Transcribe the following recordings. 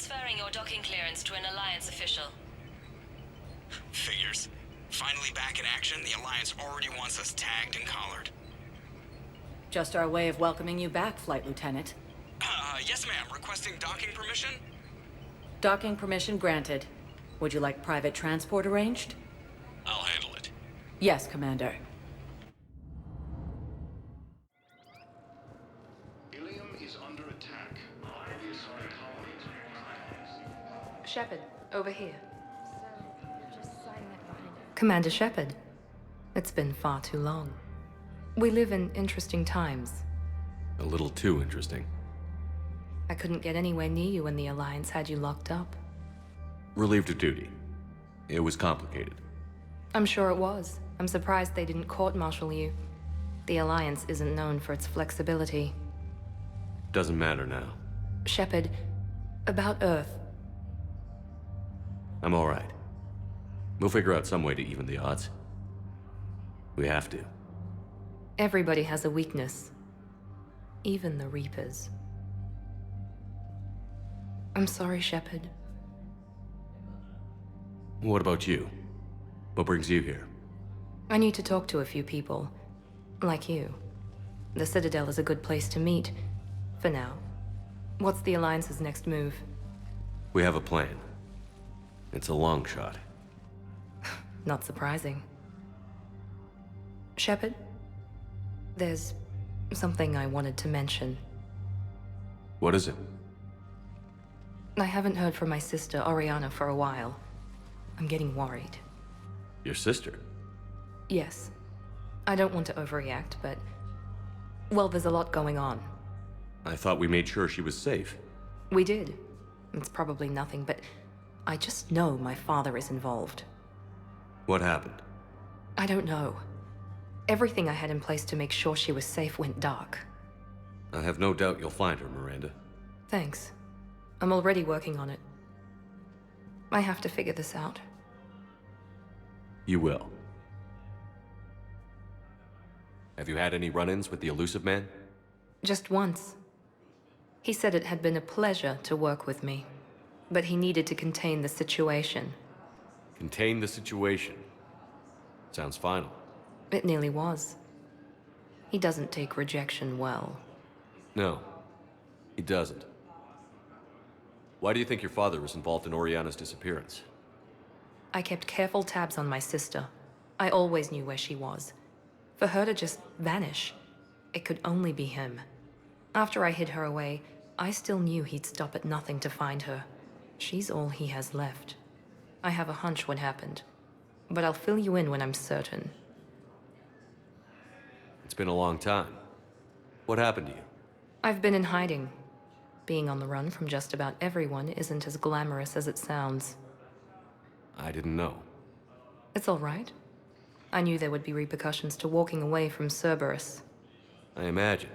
Transferring your docking clearance to an Alliance official. Figures. Finally back in action, the Alliance already wants us tagged and collared. Just our way of welcoming you back, Flight Lieutenant. Yes ma'am. Requesting docking permission? Docking permission granted. Would you like private transport arranged? I'll handle it. Yes, Commander. Ilium is under attack. The assigned colonies. Shepard, over here. Commander Shepard, it's been far too long. We live in interesting times. A little too interesting. I couldn't get anywhere near you when the Alliance had you locked up. Relieved of duty. It was complicated. I'm sure it was. I'm surprised they didn't court-martial you. The Alliance isn't known for its flexibility. Doesn't matter now. Shepard, about Earth. I'm all right. We'll figure out some way to even the odds. We have to. Everybody has a weakness. Even the Reapers. I'm sorry, Shepard. What about you? What brings you here? I need to talk to a few people. Like you. The Citadel is a good place to meet. For now. What's the Alliance's next move? We have a plan. It's a long shot. Not surprising. Shepard? There's something I wanted to mention. What is it? I haven't heard from my sister, Oriana, for a while. I'm getting worried. Your sister? Yes. I don't want to overreact, but... well, there's a lot going on. I thought we made sure she was safe. We did. It's probably nothing, but I just know my father is involved. What happened? I don't know. Everything I had in place to make sure she was safe went dark. I have no doubt you'll find her, Miranda. Thanks. I'm already working on it. I have to figure this out. You will. Have you had any run-ins with the Elusive Man? Just once. He said it had been a pleasure to work with me, but he needed to contain the situation. Contain the situation. Sounds final. It nearly was. He doesn't take rejection well. No, he doesn't. Why do you think your father was involved in Oriana's disappearance? I kept careful tabs on my sister. I always knew where she was. For her to just vanish, it could only be him. After I hid her away, I still knew he'd stop at nothing to find her. She's all he has left. I have a hunch what happened, but I'll fill you in when I'm certain. It's been a long time. What happened to you? I've been in hiding. Being on the run from just about everyone isn't as glamorous as it sounds. I didn't know. It's all right. I knew there would be repercussions to walking away from Cerberus. I imagine.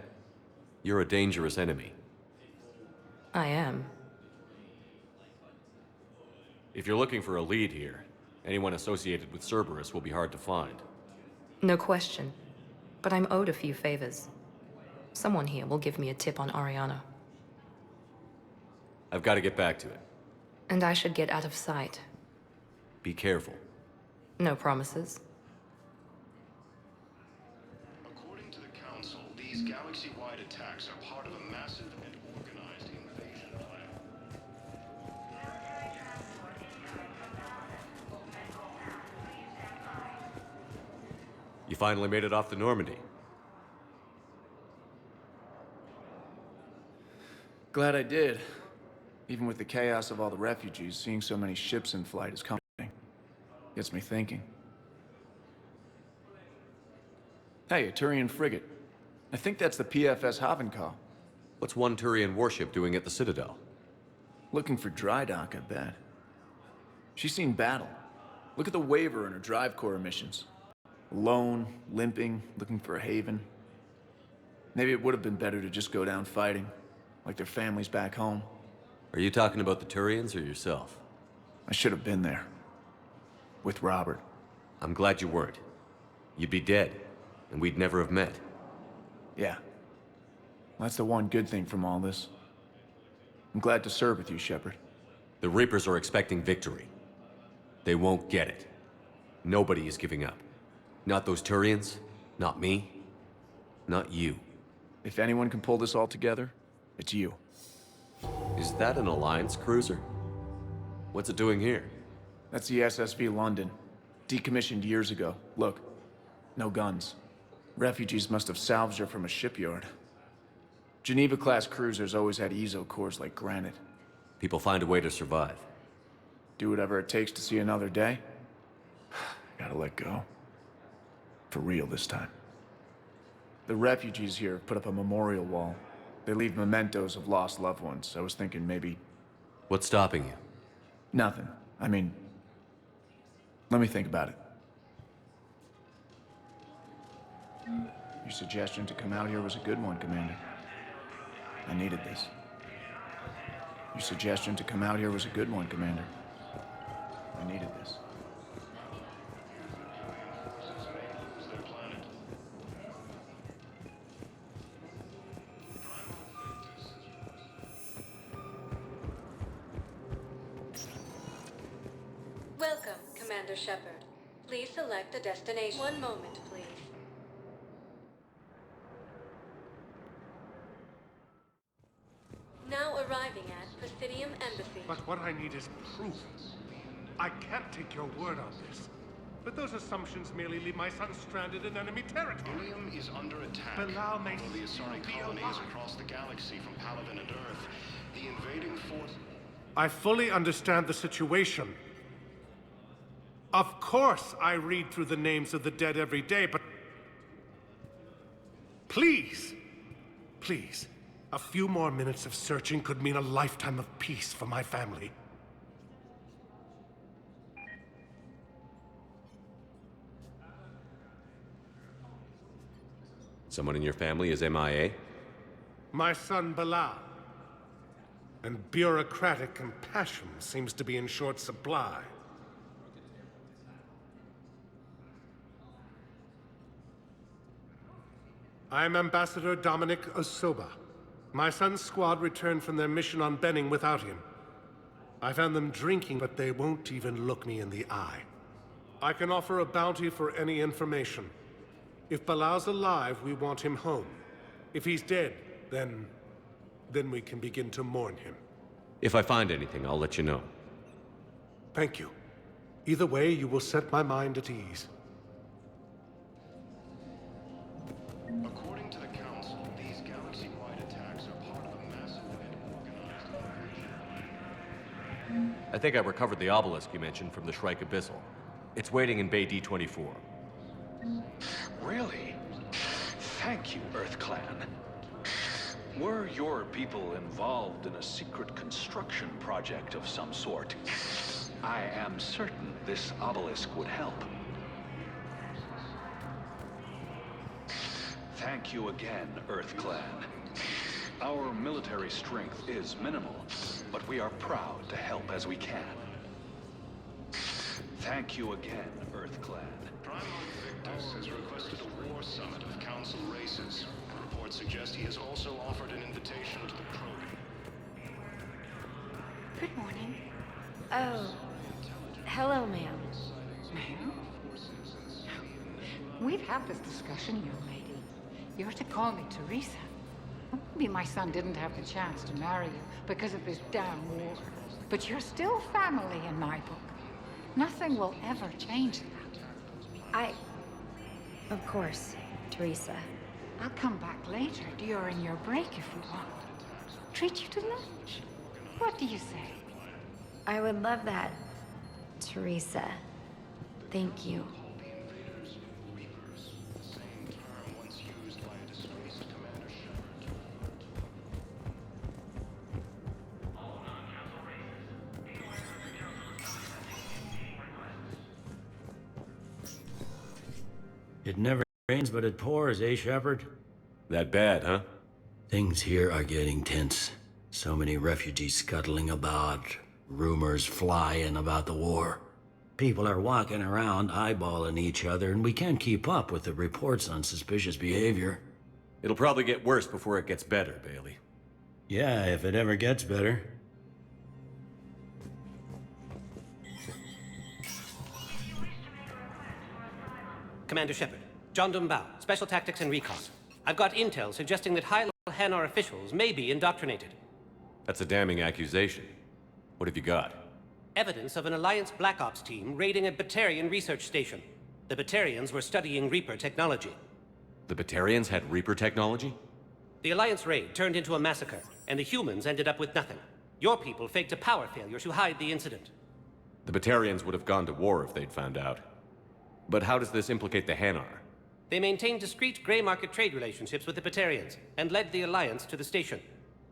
You're a dangerous enemy. I am. If you're looking for a lead here, anyone associated with Cerberus will be hard to find. No question. But I'm owed a few favors. Someone here will give me a tip on Oriana. I've got to get back to it. And I should get out of sight. Be careful. No promises. According to the Council, these galaxy-wide attacks are part of a massive and organized invasion plan. You finally made it off the Normandy. Glad I did. Even with the chaos of all the refugees, seeing so many ships in flight is comforting. Gets me thinking. Hey, a Turian frigate. I think that's the PFS Havenkow. What's one Turian warship doing at the Citadel? Looking for dry dock, I bet. She's seen battle. Look at the waiver in her drive core emissions. Alone, limping, looking for a haven. Maybe it would have been better to just go down fighting, like their families back home. Are you talking about the Turians or yourself? I should have been there. With Robert. I'm glad you weren't. You'd be dead, and we'd never have met. Yeah. That's the one good thing from all this. I'm glad to serve with you, Shepard. The Reapers are expecting victory. They won't get it. Nobody is giving up. Not those Turians, not me, not you. If anyone can pull this all together, it's you. Is that an Alliance cruiser? What's it doing here? That's the SSV London. Decommissioned years ago. Look, no guns. Refugees must have salvaged her from a shipyard. Geneva-class cruisers always had eezo cores like granite. People find a way to survive. Do whatever it takes to see another day. Gotta let go. For real this time. The refugees here put up a memorial wall. They leave mementos of lost loved ones. I was thinking maybe... What's stopping you? Nothing. I mean... Let me think about it. Your suggestion to come out here was a good one, Commander. I needed this. Your suggestion to come out here was a good one, Commander. I needed this. Welcome, Commander Shepard. Please select a destination. One moment, please. Now arriving at Presidium Embassy. But what I need is proof. I can't take your word on this. But those assumptions merely leave my son stranded in enemy territory. Ilium is under attack. Bilal may Although the still Asari be colonies alive. across the galaxy from Paladin and Earth, the invading force... I fully understand the situation. Of course I read through the names of the dead every day, but... Please, please, a few more minutes of searching could mean a lifetime of peace for my family. Someone in your family is MIA? My son Bilal. And bureaucratic compassion seems to be in short supply. I'm Ambassador Dominic Osoba. My son's squad returned from their mission on Benning without him. I found them drinking, but they won't even look me in the eye. I can offer a bounty for any information. If Bilal's alive, we want him home. If he's dead, then we can begin to mourn him. If I find anything, I'll let you know. Thank you. Either way, you will set my mind at ease. According to the Council, these galaxy-wide attacks are part of a massive and organized operation. I think I recovered the obelisk you mentioned from the Shrike Abyssal. It's waiting in Bay D-24. Really? Thank you, Earth Clan. Were your people involved in a secret construction project of some sort, I am certain this obelisk would help. Thank you again, Earth Clan. Our military strength is minimal, but we are proud to help as we can. Thank you again, Earth Clan. Primarch Victus has requested a war summit of Council races. Reports suggest he has also offered an invitation to the probe. Good morning. Oh, hello, ma'am. Ma'am? We've had this discussion, young lady. You're to call me Teresa. Maybe my son didn't have the chance to marry you because of this damn war. But you're still family in my book. Nothing will ever change that. Of course, Teresa. I'll come back later during your break if you want. Treat you to lunch. What do you say? I would love that, Teresa. Thank you. It never rains, but it pours, eh, Shepard? That bad, huh? Things here are getting tense. So many refugees scuttling about, rumors flying about the war. People are walking around eyeballing each other, and we can't keep up with the reports on suspicious behavior. It'll probably get worse before it gets better, Bailey. Yeah, if it ever gets better. Commander Shepard. John Dumbao, Special Tactics and Recon. I've got intel suggesting that high-level Hanar officials may be indoctrinated. That's a damning accusation. What have you got? Evidence of an Alliance Black Ops team raiding a Batarian research station. The Batarians were studying Reaper technology. The Batarians had Reaper technology? The Alliance raid turned into a massacre, and the humans ended up with nothing. Your people faked a power failure to hide the incident. The Batarians would have gone to war if they'd found out. But how does this implicate the Hanar? They maintained discreet gray market trade relationships with the Batarians, and led the Alliance to the station.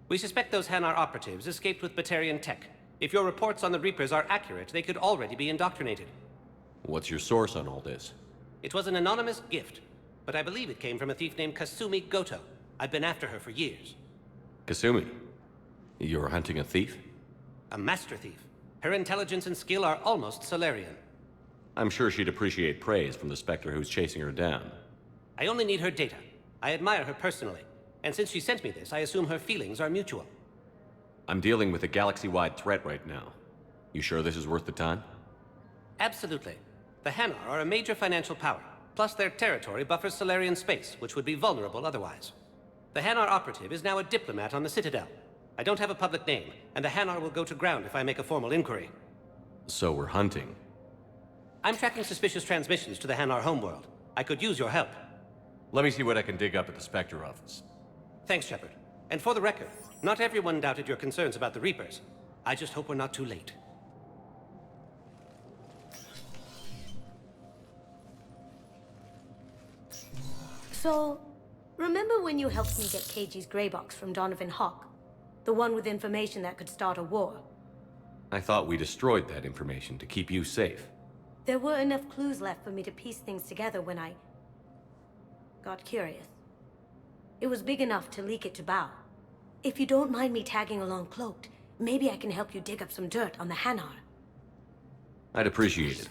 We suspect those Hanar operatives escaped with Batarian tech. If your reports on the Reapers are accurate, they could already be indoctrinated. What's your source on all this? It was an anonymous gift, but I believe it came from a thief named Kasumi Goto. I've been after her for years. Kasumi? You're hunting a thief? A master thief. Her intelligence and skill are almost Solarian. I'm sure she'd appreciate praise from the Spectre who's chasing her down. I only need her data. I admire her personally, and since she sent me this, I assume her feelings are mutual. I'm dealing with a galaxy-wide threat right now. You sure this is worth the time? Absolutely. The Hanar are a major financial power, plus their territory buffers Solarian space, which would be vulnerable otherwise. The Hanar operative is now a diplomat on the Citadel. I don't have a public name, and the Hanar will go to ground if I make a formal inquiry. So we're hunting. I'm tracking suspicious transmissions to the Hanar homeworld. I could use your help. Let me see what I can dig up at the Spectre office. Thanks, Shepard. And for the record, not everyone doubted your concerns about the Reapers. I just hope we're not too late. So, remember when you helped me get KG's gray box from Donovan Hawk? The one with information that could start a war? I thought we destroyed that information to keep you safe. There were enough clues left for me to piece things together when I got curious. It was big enough to leak it to Bao. If you don't mind me tagging along cloaked, maybe I can help you dig up some dirt on the Hanar. I'd appreciate it.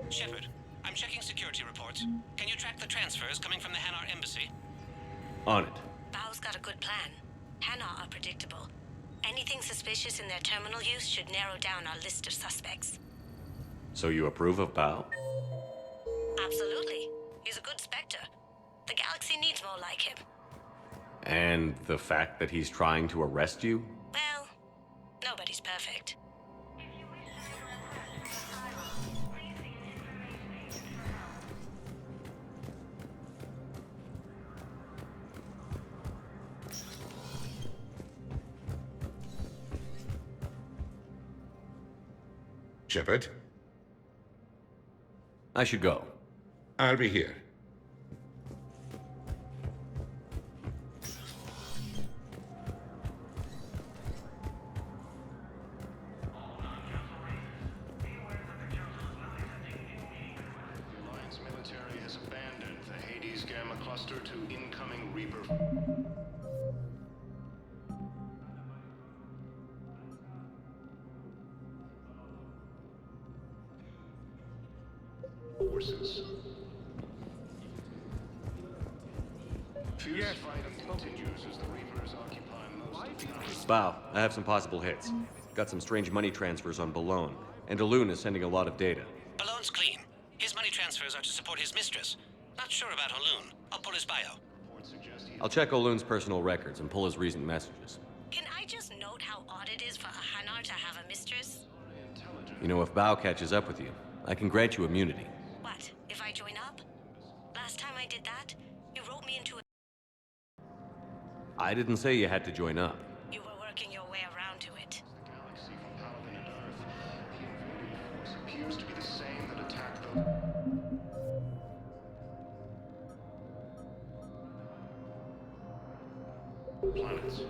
Shepard, I'm checking security reports. Can you track the transfers coming from the Hanar embassy? On it. Bao's got a good plan. Hanar are predictable. Anything suspicious in their terminal use should narrow down our list of suspects. So you approve of Bao? Absolutely. He's a good Spectre. The galaxy needs more like him. And the fact that he's trying to arrest you? Well, nobody's perfect. Shepard? I should go. I'll be here. The Alliance military has abandoned the Hades Gamma cluster to incoming Reaper forces. Fierce fighting continues as the Reapers occupy most of the Bao, I have some possible hits. Got some strange money transfers on Balone, and Alun is sending a lot of data. Balone's clean. His money transfers are to support his mistress. Not sure about Alun. I'll pull his bio. I'll check Olun's personal records and pull his recent messages. Can I just note how odd it is for a Hanar to have a mistress? You know, if Bao catches up with you, I can grant you immunity. What, if I join up? Last time I did that? You wrote me into a... I didn't say you had to join up. You were working your way around to it. The galaxy from Paladin and Earth. The invading force appears to be the same that attacked the... planets.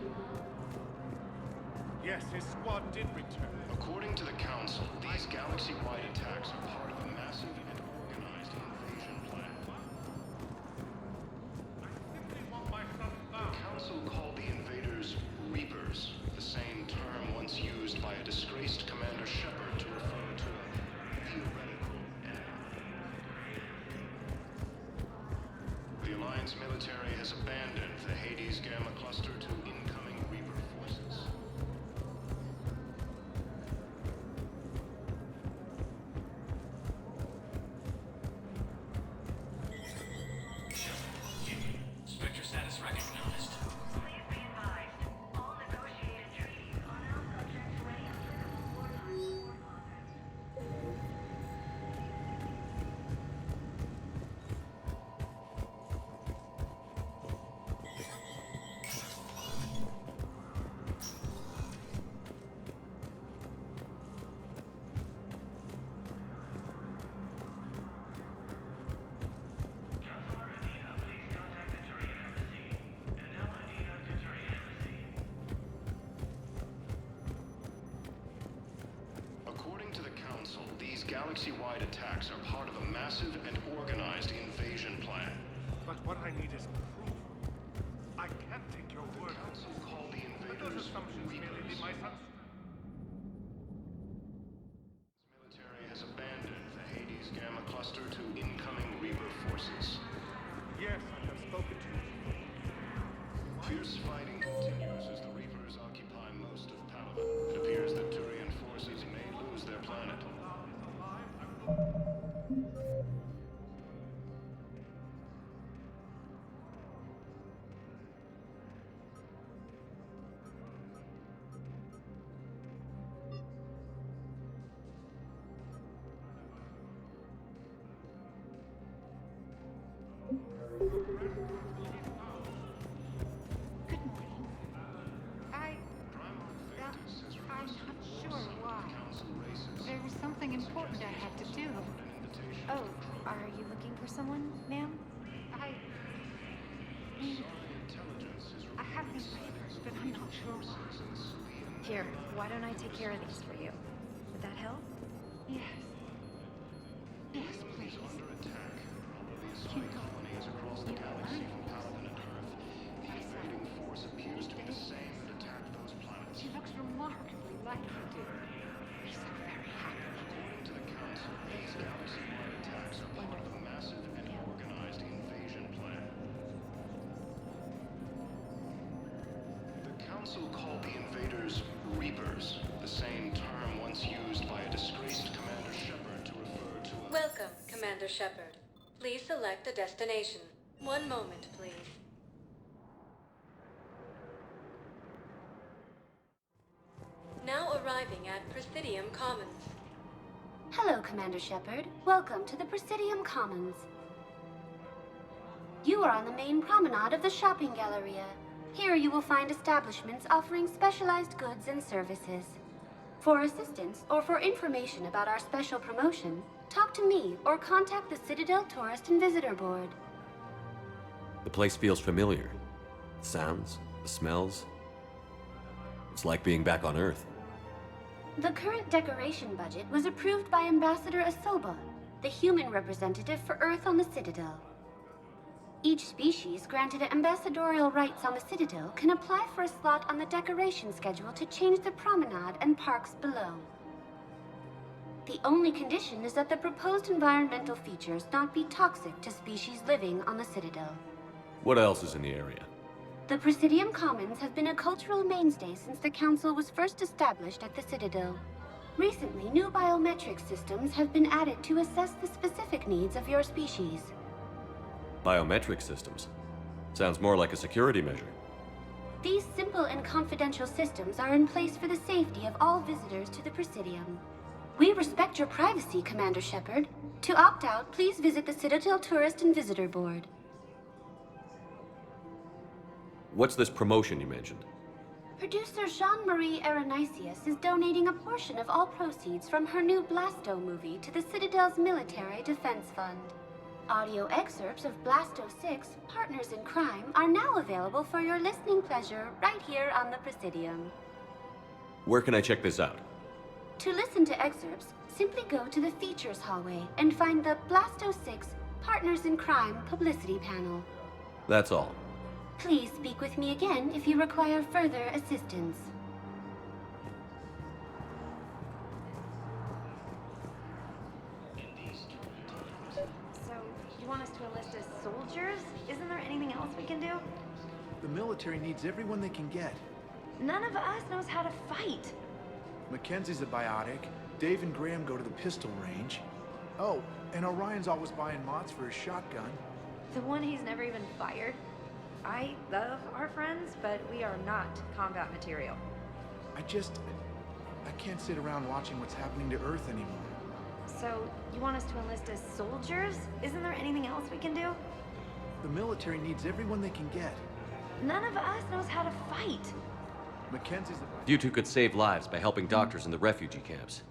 Yes, his squad did return. According to the Council, these galaxy-wide attacks are part of a massive and organized invasion plan. The Council called the invaders Reapers, the same term once used by a disgraced Commander Shepard to refer to a theoretical enemy. The Alliance military has abandoned the Hades Gamma Cluster to incoming Reaper forces. Spectre status recognized. Please be advised. All negotiated treaties are now subject to any uncertain war According to the Council, these galaxy-wide attacks are part of a massive and organized invasion plan. But what I need is proof. I can't take your word. The Council called the But those invaders assumptions merely lead my son's... military has abandoned the Hades Gamma Cluster to incoming Reaper forces. Yes, I have spoken to you. Fierce fighting continues as the Reapers occupy most of Paladin. It appears that Turian forces may lose their planet. Good morning. I'm not sure why. There was something important I had to do. Oh, are you looking for someone, ma'am? I have these papers, but I'm not sure why. Here, why don't I take care of these for you? Would that help? Yes. Yes, please. Probably colonies across the galaxy from Paladin and Earth. The invading force appears to be the same that attacked those planets. She looks remarkably like you do. I'm so very happy. According to the Council, these galaxy-wide attacks are part of a massive and organized invasion plan. The Council called the invaders Reapers, the same term once used by a disgraced Commander Shepard to refer to a... Welcome, Commander Shepard. Please select a destination. One moment, please. Now arriving at Presidium Commons. Hello, Commander Shepard. Welcome to the Presidium Commons. You are on the main promenade of the shopping galleria. Here you will find establishments offering specialized goods and services. For assistance or for information about our special promotion, talk to me or contact the Citadel Tourist and Visitor Board. The place feels familiar. The sounds, the smells. It's like being back on Earth. The current decoration budget was approved by Ambassador Asoba, the human representative for Earth on the Citadel. Each species granted ambassadorial rights on the Citadel can apply for a slot on the decoration schedule to change the promenade and parks below. The only condition is that the proposed environmental features not be toxic to species living on the Citadel. What else is in the area? The Presidium Commons have been a cultural mainstay since the Council was first established at the Citadel. Recently, new biometric systems have been added to assess the specific needs of your species. Biometric systems. Sounds more like a security measure. These simple and confidential systems are in place for the safety of all visitors to the Presidium. We respect your privacy, Commander Shepard. To opt out, please visit the Citadel Tourist and Visitor Board. What's this promotion you mentioned? Producer Jean-Marie Aronisius is donating a portion of all proceeds from her new Blasto movie to the Citadel's Military Defense Fund. Audio excerpts of Blasto 6, Partners in Crime, are now available for your listening pleasure right here on the Presidium. Where can I check this out? To listen to excerpts, simply go to the features hallway and find the Blasto 6, Partners in Crime publicity panel. That's all. Please speak with me again if you require further assistance. So, you want us to enlist as soldiers? Isn't there anything else we can do? The military needs everyone they can get. None of us knows how to fight. Mackenzie's a biotic. Dave and Graham go to the pistol range. Oh, and Orion's always buying mods for his shotgun. The one he's never even fired. I love our friends, but we are not combat material. I can't sit around watching what's happening to Earth anymore. So, you want us to enlist as soldiers? Isn't there anything else we can do? The military needs everyone they can get. None of us knows how to fight. Mackenzie's the... You two could save lives by helping doctors in the refugee camps.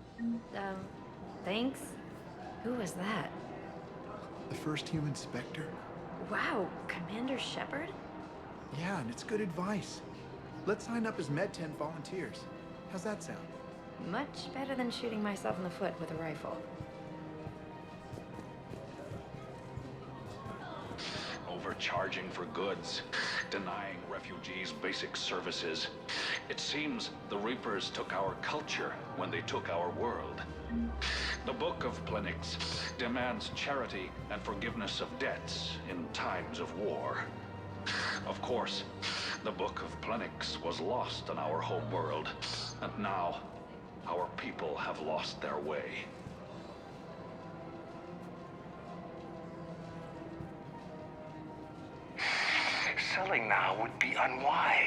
Thanks. Who was that? The first human Spectre? Wow, Commander Shepard? Yeah, and it's good advice. Let's sign up as Med 10 volunteers. How's that sound? Much better than shooting myself in the foot with a rifle. Overcharging for goods, denying refugees basic services. It seems the Reapers took our culture when they took our world. The Book of Plenix demands charity and forgiveness of debts in times of war. Of course, the Book of Plenix was lost in our home world, and now our people have lost their way. Selling now would be unwise.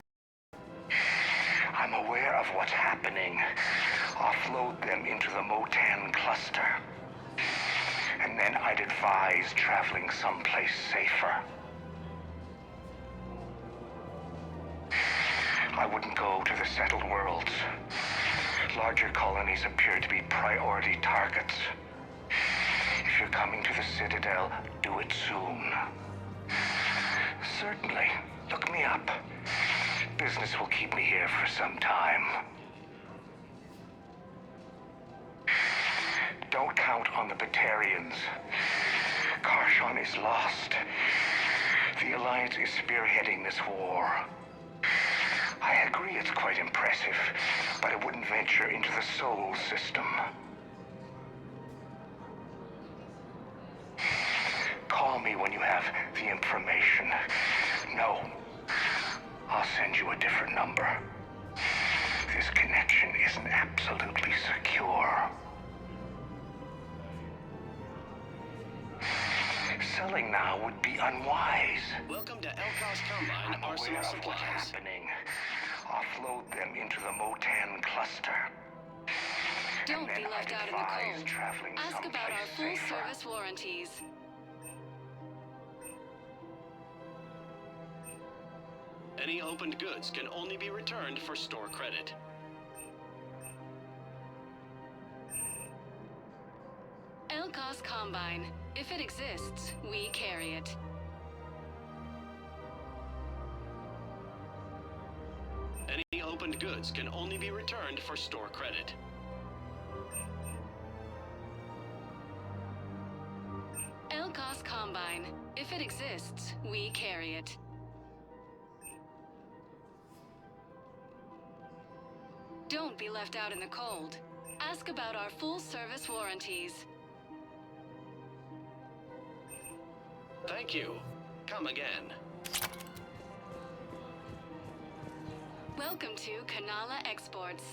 I'm aware of what's happening. Offload them into the Motan cluster. And then I'd advise traveling someplace safer. I wouldn't go to the settled worlds. Larger colonies appear to be priority targets. If you're coming to the Citadel, do it soon. Certainly. Look me up. Business will keep me here for some time. Don't count on the Batarians. Karshon is lost. The Alliance is spearheading this war. I agree it's quite impressive, but I wouldn't venture into the Sol system. Call me when you have the information. No. I'll send you a different number. This connection isn't absolutely secure. Selling now would be unwise. Welcome to Elkos Combine I'm Arsenal aware of what's Supplies. happening. Offload them into the Motan cluster. Don't And be then left I'd out in the advise cold. traveling Ask about our someplace full safer. service warranties. Any opened goods can only be returned for store credit. Elkos Combine. If it exists, we carry it. Any opened goods can only be returned for store credit. Elkos Combine. If it exists, we carry it. Don't be left out in the cold. Ask about our full-service warranties. Thank you. Come again. Welcome to Kanala Exports.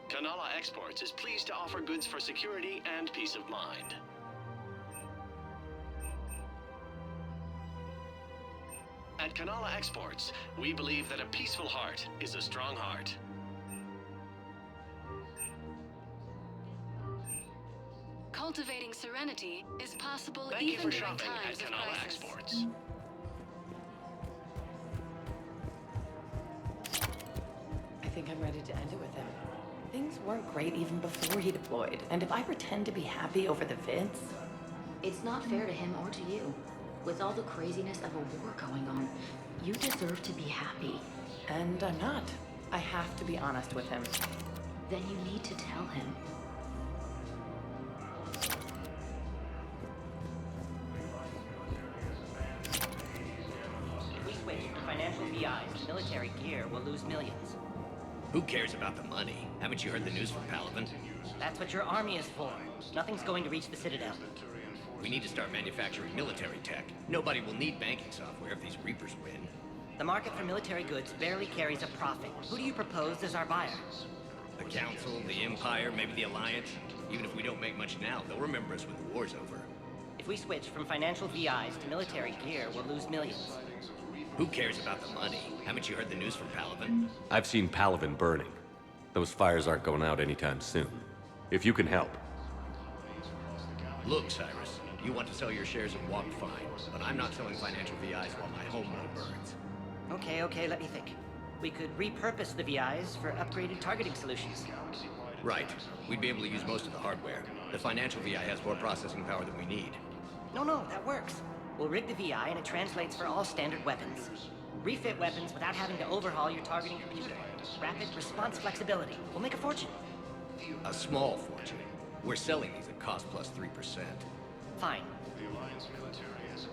Kanala Exports is pleased to offer goods for security and peace of mind. At Kanala Exports, we believe that a peaceful heart is a strong heart. Call Cultivating serenity is possible Thank you even for during shopping at times of Kanala crisis. Exports. I think I'm ready to end it with him. Things weren't great even before he deployed, and if I pretend to be happy over the vids... It's not fair to him or to you. With all the craziness of a war going on, you deserve to be happy. And I'm not. I have to be honest with him. Then you need to tell him. If we switch to financial VIs, military gear will lose millions. Who cares about the money? Haven't you heard the news from Paladin? That's what your army is for. Nothing's going to reach the Citadel. We need to start manufacturing military tech. Nobody will need banking software if these Reapers win. The market for military goods barely carries a profit. Who do you propose as our buyer? The Council, the Empire, maybe the Alliance. Even if we don't make much now, they'll remember us when the war's over. If we switch from financial VIs to military gear, we'll lose millions. Who cares about the money? Haven't you heard the news from Paladin? I've seen Paladin burning. Those fires aren't going out anytime soon. If you can help. Look, Cyrus, you want to sell your shares and walk fine, but I'm not selling financial VIs while my homeworld burns. Okay, let me think. We could repurpose the VIs for upgraded targeting solutions. Right. We'd be able to use most of the hardware. The financial VI has more processing power than we need. No, that works. We'll rig the VI and it translates for all standard weapons. Refit weapons without having to overhaul your targeting computer. Rapid response flexibility. We'll make a fortune. A small fortune. We're selling these at cost plus 3%. Fine. The Alliance military has